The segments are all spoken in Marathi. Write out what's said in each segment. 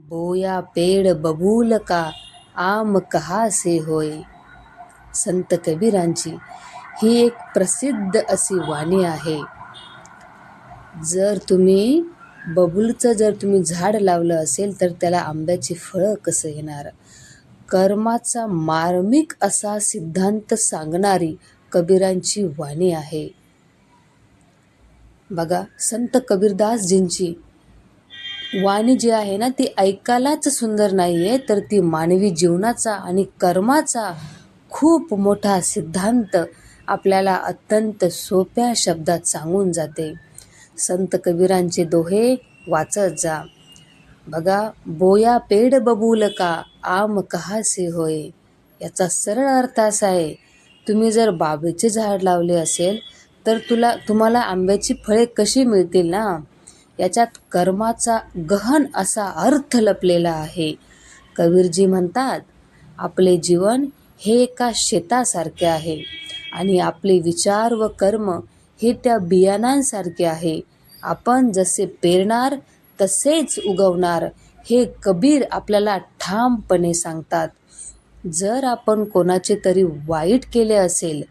बोया पेड़ बबूल का आम कहा से होय. संत कबीरांची ही एक प्रसिद्ध अशी वाणी आहे. जर तुम्ही झाड लावलं असेल तर त्याला आंब्याची फळं कसं येणार. कर्माचा मार्मिक असा सिद्धांत सांगणारी कबीरांची वाणी आहे. बघा, संत कबीरदासजींची वाणी जी आहे ना, ती ऐकायलाच सुंदर नाहीये, तर ती मानवी जीवनाचा आणि कर्माचा खूप मोठा सिद्धांत आपल्याला अत्यंत सोप्या शब्दात सांगून जाते. संत कबीरांचे दोहे वाचत जा. बघा, बोया पेड़ बबूल का आम कहा से होय. याचा सरळ अर्थ असा आहे, तुम्ही जर बाबळीचे झाड लावले असेल तर तुम्हाला आंब्याची फळे कशी मिळतील ना. याच्यात कर्माचा गहन असा अर्थ लपलेला आहे. कबीरजी म्हणतात, आपले जीवन हे एका शेतासारखे आहे आणि आपले विचार व कर्म हे त्या बियाणांसारखे आहे. आपण जसे पेरणार तसेच उगवणार, हे कबीर आपल्याला ठामपणे सांगतात. जर आपण कोणाचे तरी वाईट केले असेल,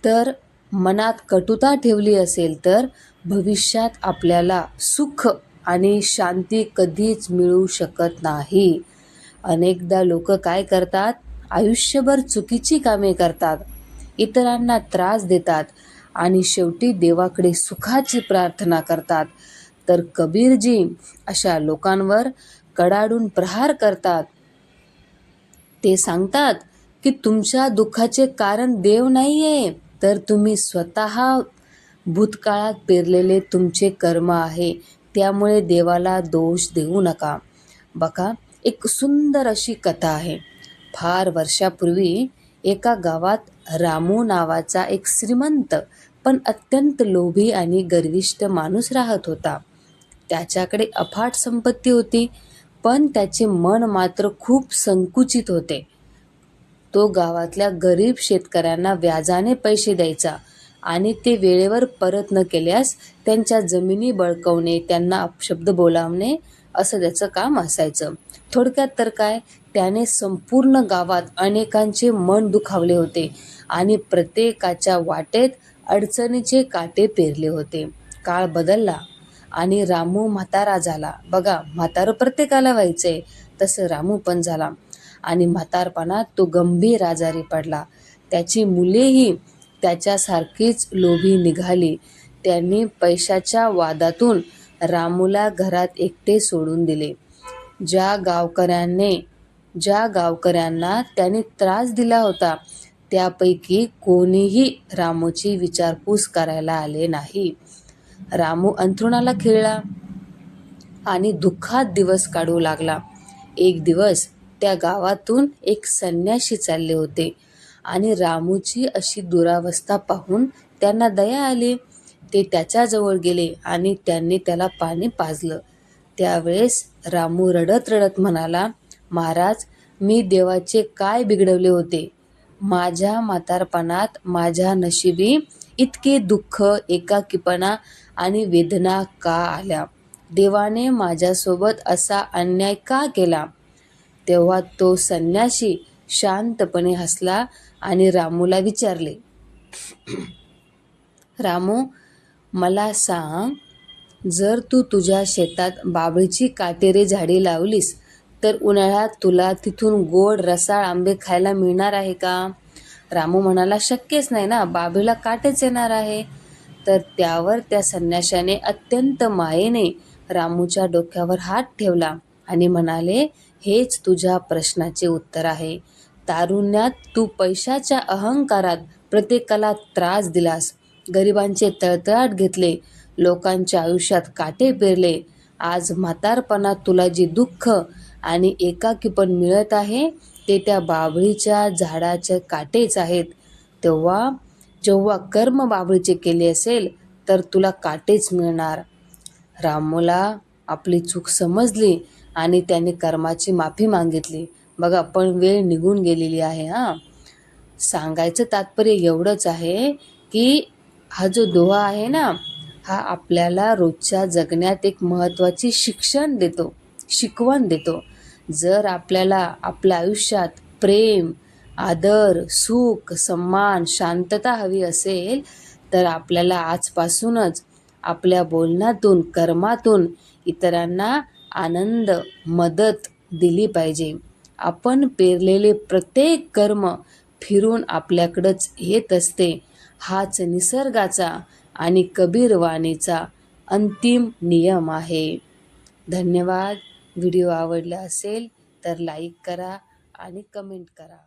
तर मनात कटुता ठेवली असेल, तर भविष्यात आपल्याला सुख आणि शांती कधीच मिळू शकत नाही. अनेकदा लोक काय करतात, आयुष्यभर चुकीची कामे करतात, इतरांना त्रास देतात आणि शेवटी देवाकडे सुखाची प्रार्थना करतात. तर कबीरजी अशा लोकांवर कडाडून प्रहार करतात. ते सांगतात की तुमच्या दुःखाचे कारण देव नाहीये, तर तुम्ही स्वतः भूतकाळात पेरलेले तुमचे कर्म आहे. त्यामुळे देवाला दोष देऊ नका. बघा, एक सुंदर अशी कथा आहे. फार वर्षापूर्वी एका गावात रामू नावाचा एक श्रीमंत पण अत्यंत लोभी आणि गर्विष्ठ माणूस राहत होता. त्याच्याकडे अफाट संपत्ती होती, पण त्याचे मन मात्र खूप संकुचित होते. तो गावातल्या गरीब शेतकऱ्यांना व्याजाने पैसे द्यायचा आणि ते वेळेवर परत न केल्यास त्यांच्या जमिनी बळकावणे, त्यांना अपशब्द बोलावणे असं त्याचं काम असायचं. थोडक्यात तर काय, त्याने संपूर्ण गावात अनेकांचे मन दुखावले होते आणि प्रत्येकाच्या वाटेत अडचणीचे काटे पेरले होते. काळ बदलला आणि रामू म्हातारा झाला. बघा, म्हातारं प्रत्येकाला व्हायचंय, तसं रामू पण झाला आणि म्हातारपणात तो गंभीर आजारी पडला. त्याची मुलेही त्याच्यासारखीच लोभी निघाली. त्यांनी पैशाच्या वादातून रामूला घरात एकटे सोडून दिले. ज्या गावकऱ्यांना त्याने त्रास दिला होता, त्यापैकी कोणीही रामूची विचारपूस करायला आले नाही. रामू अंथरुणाला खिळला आणि दुःखात दिवस काढू लागला. एक दिवस त्या गावातून एक संन्याशी चालले होते आणि रामूची अशी दुरावस्था पाहून त्यांना दया आली. ते त्याच्याजवळ गेले आणि त्यांनी त्याला पाणी पाजलं. त्यावेळेस रामू रडत रडत म्हणाला, महाराज, मी देवाचे काय बिघडवले होते. माझ्या म्हातारपणात माझ्या नशिबी इतके दुःख, एकाकीपणा आणि वेदना का आल्या. देवाने माझ्यासोबत असा अन्याय का केला. तेव्हा तो संन्याशी शांतपणे हसला आणि रामूला विचारले, रामू, मला सांग, जर तू तुझ्या शेतात बाभळीची काटेरी झाडे लावलीस तर उन्हाळ्यात तुला तिथून गोड रसाळ आंबे खायला मिळणार आहे का. रामू म्हणाला, शक्यच नाही ना, बाभळीला काटेच येणार आहे. तर त्यावर त्या संन्याशाने अत्यंत मायेने रामूच्या डोक्यावर हात ठेवला आणि म्हणाले, हेच तुझ्या प्रश्नाचे उत्तर आहे. तारुण्यात तू पैशाच्या अहंकारात प्रत्येकाला त्रास दिलास, गरिबांचे तळतळाट घेतले, लोकांच्या आयुष्यात काटे पेरले. आज म्हातारपणात तुला जे दुःख आणि एकाकीपण मिळत आहे, ते त्या बाभळीच्या झाडाचे काटेच आहेत. जेव्हा कर्म बाभळीचे केले असेल तर तुला काटेच मिळणार. रामूला आपली चूक समजली आणि त्याने कर्माची माफी मागितली. बघा, पण वेळ निघून गेलेली आहे. सांगायचं तात्पर्य एवढंच आहे की हा जो दोहा आहे ना, हा आपल्याला रोजच्या जगण्यात एक महत्त्वाची शिक्षण देतो. शिकवण देतो. जर आपल्याला आपल्या आयुष्यात प्रेम, आदर, सुख, सन्मान, शांतता हवी असेल तर आपल्याला आजपासूनच आपल्या बोलण्यातून, कर्मातून इतरांना आनंद, मदत दिली पाहिजे. आपण पेरलेले प्रत्येक कर्म फिरून आपल्याकडंच येत असते. हाच निसर्गाचा आणि कबीरवाणीचा अंतिम नियम आहे. धन्यवाद. व्हिडिओ आवडला असेल तर लाईक करा आणि कमेंट करा.